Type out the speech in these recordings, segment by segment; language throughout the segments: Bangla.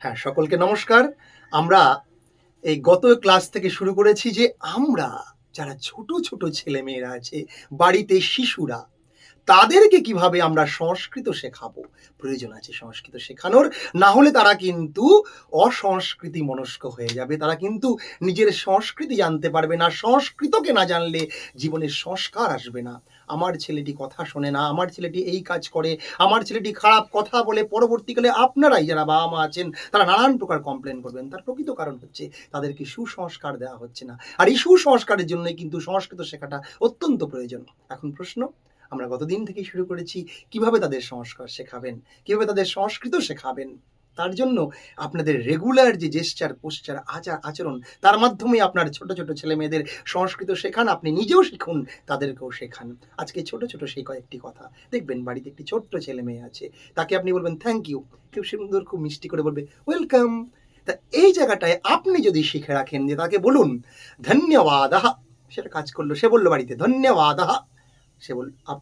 হ্যাঁ, সকলকে নমস্কার। আমরা এই গত ক্লাস থেকে শুরু করেছি যে আমরা যারা ছোট, ছোট ছেলেমেয়েরা আছে, বাড়িতে শিশুরা, তাদেরকে কিভাবে আমরা সংস্কৃত শেখাবো। প্রয়োজন আছে সংস্কৃত শেখানোর। না হলে তারা কিন্তু অসংস্কৃতি মনস্ক হয়ে যাবে। তারা কিন্তু নিজের সংস্কৃতি জানতে পারবে না। সংস্কৃতকে না জানলে জীবনে সংস্কার আসবে না। আমার ছেলেটি কথা শোনে না, আমার ছেলেটি এই কাজ করে, আমার ছেলেটি খারাপ কথা বলে, পরবর্তীকালে আপনারাই যারা বাবা-মা আছেন তারা নানান প্রকার কমপ্লেন করবেন। তার প্রকৃত কারণ হচ্ছে তাদেরকে সুসংস্কার দেওয়া হচ্ছে না। আর এই সুসংস্কারের জন্যই কিন্তু সংস্কৃত শেখাটা অত্যন্ত প্রয়োজন। এখন প্রশ্ন, আমরা গতদিন থেকেই শুরু করেছি কিভাবে তাদের সংস্কার শেখাবেন, কিভাবে তাদের সংস্কৃত শেখাবেন। তার জন্য আপনাদের রেগুলার যে জেস্চার, পোস্চার, আচরণ, তার মাধ্যমে আপনার ছোট, ছোট ছেলেমেয়েদের সংস্কৃত শেখান, আপনি নিজেও শিখুন, তাদেরকেও শেখান। আজকে ছোট, ছোট সেই কয়েকটি কথা। দেখবেন বাড়িতে একটি ছোট্ট ছেলেমেয়ে আছে, তাকে আপনি বলবেন থ্যাংক ইউ, খুব সুন্দর, খুব মিষ্টি করে বলবে ওয়েলকাম। তা এই জায়গাটায় আপনি যদি শিখে রাখেন যে তাকে বলুন ধন্যবাদঃ, সেটা কাজ করলো। সে বলল বাড়িতে ধন্যবাদঃ, সে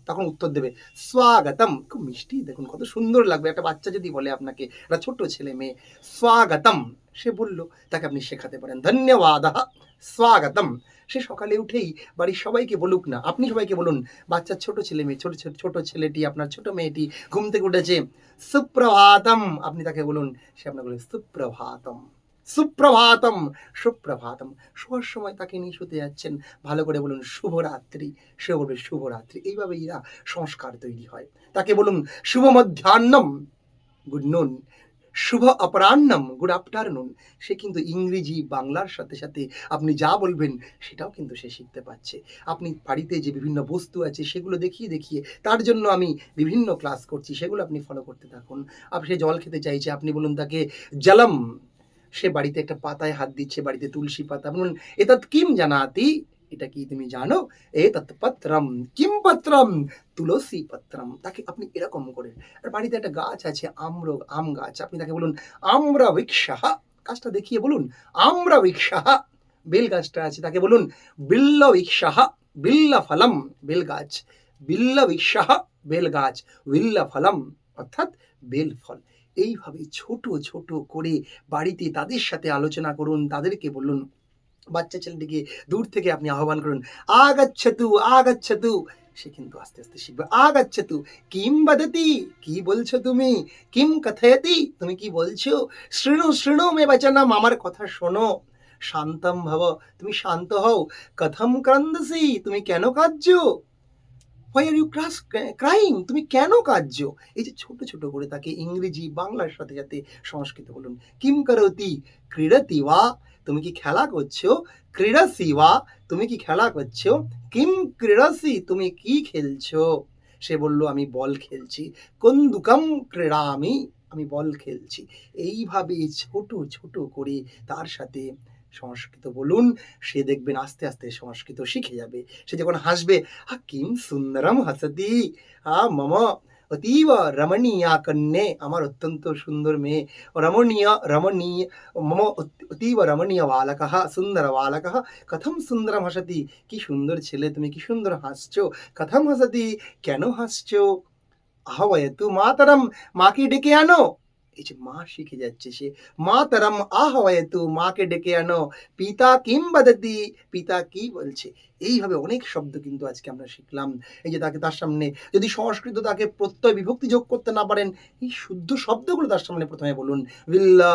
তখন উত্তর দেবে স্বাগতম। খুব মিষ্টি, দেখুন কত সুন্দর লাগবে একটা বাচ্চা যদি বলে আপনাকে, একটা ছোট ছেলে মেয়ে স্বাগতম সে বলল, তাকে আপনি শেখাতে পারেন ধন্যবাদঃ স্বাগতম। সে সকালে উঠেই বাড়ির সবাইকে বলুক না, আপনি সবাইকে বলুন। বাচ্চার ছোট ছেলে মেয়ে, ছোট ছেলেটি, আপনার ছোট মেয়েটি ঘুম থেকে উঠেছে, সুপ্রভাতম, আপনি তাকে বলুন, সে আপনাকে বলবে সুপ্রভাতম, সুপ্রভাতম, সুপ্রভাতম। শোয়ার সময় তাকে নিয়ে শুতে যাচ্ছেন, ভালো করে বলুন শুভরাত্রি, সে বলবে শুভরাত্রি। এইভাবে এরা সংস্কার তৈরি হয়। তাকে বলুন শুভ মধ্যাহ্নম, গুড নুন, শুভ অপরাহ্নম, গুড আফটারনুন। সে কিন্তু ইংরেজি বাংলার সাথে সাথে আপনি যা বলবেন সেটাও কিন্তু সে শিখতে পারছে। আপনি বাড়িতে যে বিভিন্ন বস্তু আছে সেগুলো দেখিয়ে দেখিয়ে, তার জন্য আমি বিভিন্ন ক্লাস করছি, সেগুলো আপনি ফলো করতে থাকুন। আপনি সে জল খেতে চাইছে, আপনি বলুন তাকে জলম। সে বাড়িতে একটা পাতায় হাত দিচ্ছে, বাড়িতে তুলসী পাতা, বলুন এতৎ কিম জানাতি, এটা কি তুমি জানো, এতৎ পত্রম, কিম পত্রম, তুলসী পত্রম। তাকে আপনি এরকম করে, আর বাড়িতে একটা গাছ আছে আম গাছ, আপনি তাকে বলুন আম্র বৃক্ষঃ, গাছটা দেখিয়ে বলুন আম্র বৃক্ষঃ। বেল গাছটা আছে, তাকে বলুন বিল্ল বৃক্ষঃ, বিল্ল ফলম, বেল গাছ, বিল্ল বৃক্ষঃ, বেল গাছ, বিল্ল ফলম, অর্থাৎ বেল ফল। এইভাবে ছোট ছোট করে বাড়িতে তাদের সাথে আলোচনা করুন, তাদেরকে বলুন। বাচ্চা ছেলেটিকে দূর থেকে আপনি আহ্বান করুন, আগাচ্ছতু আগাচ্ছতু। সে কিন্তু আস্তে আস্তে শিখবে। আগাচ্ছতু, কিম বদতি, কি বলছো তুমি, কিম কথয়তি, তুমি কি বলছো, শৃণু শৃণু মে বচনম, আমার কথা শোনো, শান্তম ভব, তুমি শান্ত হও, কথম ক্রন্দসি, তুমি কেন কাঁদছো, হোয়াই আর ইউ ক্রাইং, তুমি কেন কাঁদছো। এই যে ছোট ছোট করে তাকে ইংরেজি বাংলার সাথে সাথে সংস্কৃত বলুন। কিম করতি, ক্রীড়তি ওয়া, তুমি কি খেলা করছো, ক্রীড়সি ওয়া, তুমি কি খেলা করছো, কিম ক্রীড়সি, তুমি কি খেলছো। সে বলল আমি বল খেলছি, কন্দুকম ক্রীড়ামি, আমি বল খেলছি। এইভাবে ছোট ছোট করে তার সাথে সংস্কৃত বলুন, সে দেখবেন আস্তে আস্তে সংস্কৃত শিখে যাবে। সে যখন হাসবে, কিম সুন্দরম হাসতি, মম অতীব রমণীয়া কন্যে, আমার অত্যন্ত সুন্দর মেয়ে, রমণীয় রমণীয়, মম অতীব রমণীয় বালকः, সুন্দর বালকः, কথম সুন্দরম হাসতি, কি সুন্দর ছেলে তুমি, কি সুন্দর হাসছো, কথম হাসতি, কেন হাসছো, আহ্বয়তু মাতরম, মাকে ডেকে আনো। এই যে মা শিখে যাচ্ছে সে, মাতরম আহ্বয়তু, মাকে ডেকে আনো, পিতা কিম বদতি, পিতা কি বলছে। এইভাবে অনেক শব্দ কিন্তু আজকে আমরা শিখলাম। এই যে তাকে, তার সামনে যদি সংস্কৃত তাকে প্রত্যয় বিভক্তি যোগ করতে না পারেন, এই শুদ্ধ শব্দগুলো তার সামনে প্রথমে বলুন। বিল্লা,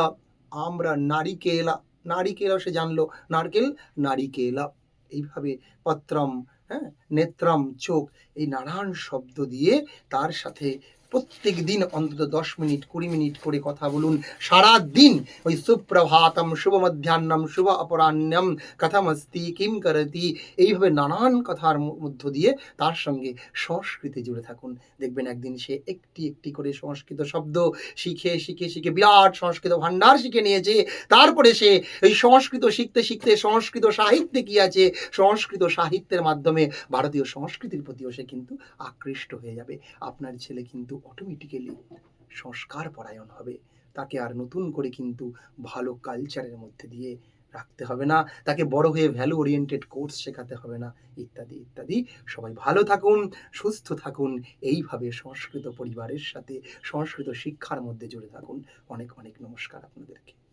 আমরা নারিকেলা, নারিকেলা সে জানলো, নারকেল নারিকেলা। এইভাবে পত্রম, হ্যাঁ, নেত্রম চোখ, এই নানান শব্দ দিয়ে তার সাথে প্রত্যেক দিন অন্তত 10 মিনিট 20 মিনিট করে কথা বলুন। সারা দিন ওই সুপ্রভাতম, শুভ মধ্যাহ্নম, শুভ অপরাহ্নম, কথমস্তি, কিম করতি, এইভাবে নানান কথার মধ্য দিয়ে তার সঙ্গে সংস্কৃতি জুড়ে থাকুন। দেখবেন একদিন সে একটি একটি করে সংস্কৃত শব্দ শিখে শিখে শিখে বিরাট সংস্কৃত ভাণ্ডার শিখে নিয়েছে। তারপরে সে এই সংস্কৃত শিখতে শিখতে সংস্কৃত সাহিত্যে কি আছে, সংস্কৃত সাহিত্যের মাধ্যমে ভারতীয় সংস্কৃতির প্রতিও সে কিন্তু আকৃষ্ট হয়ে যাবে। আপনার ছেলে কিন্তু অটোমেটিক্যালি সংস্কার পরায়ণ হবে। তাকে আর নতুন করে কিন্তু ভালো কালচারের মধ্যে দিয়ে রাখতে হবে না, তাকে বড় হয়ে ভ্যালু ওরিয়েন্টেড কোর্স শেখাতে হবে না, ইত্যাদি, ইত্যাদি। সবাই ভালো থাকুন, সুস্থ থাকুন। এইভাবে সংস্কৃত পরিবারের সাথে সংস্কৃত শিক্ষার মধ্যে জুড়ে থাকুন। অনেক, অনেক নমস্কার আপনাদেরকে।